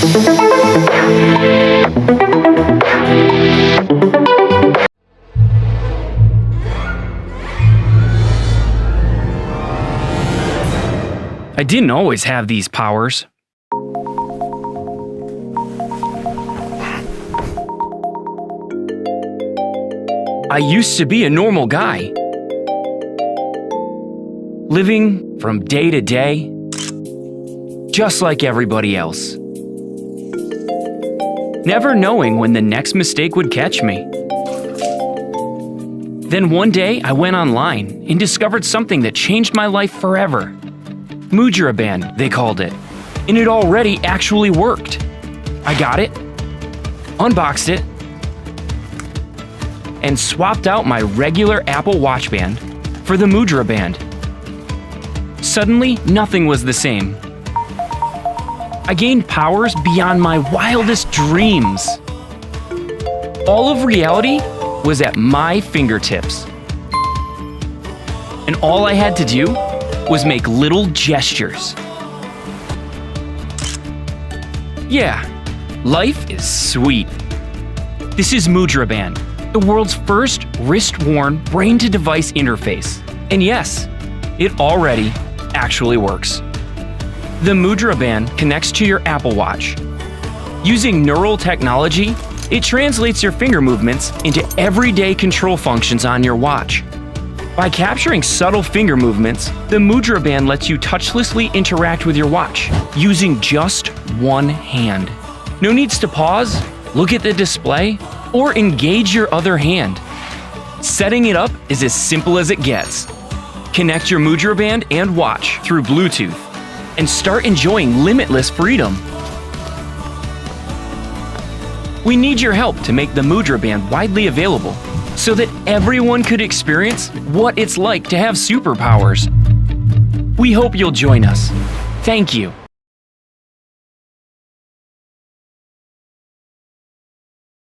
I didn't always have these powers. I used to be a normal guy, living from day to day, just like everybody else. Never knowing when the next mistake would catch me. Then one day I went online and discovered something that changed my life forever. Mudra band, they called it, and it already actually worked. I got it, unboxed it, and swapped out my regular Apple Watch band for the Mudra band. Suddenly, nothing was the same. I gained powers beyond my wildest dreams. All of reality was at my fingertips. And all I had to do was make little gestures. Yeah, life is sweet. This is Mudra Band, the world's first wrist-worn brain-to-device interface. And yes, it already actually works. The Mudra Band connects to your Apple Watch. Using neural technology, it translates your finger movements into everyday control functions on your watch. By capturing subtle finger movements, the Mudra Band lets you touchlessly interact with your watch using just one hand. No needs to pause, look at the display, or engage your other hand. Setting it up is as simple as it gets. Connect your Mudra Band and watch through Bluetooth and start enjoying limitless freedom. We need your help to make the Mudra Band widely available so that everyone could experience what it's like to have superpowers. We hope you'll join us. Thank you.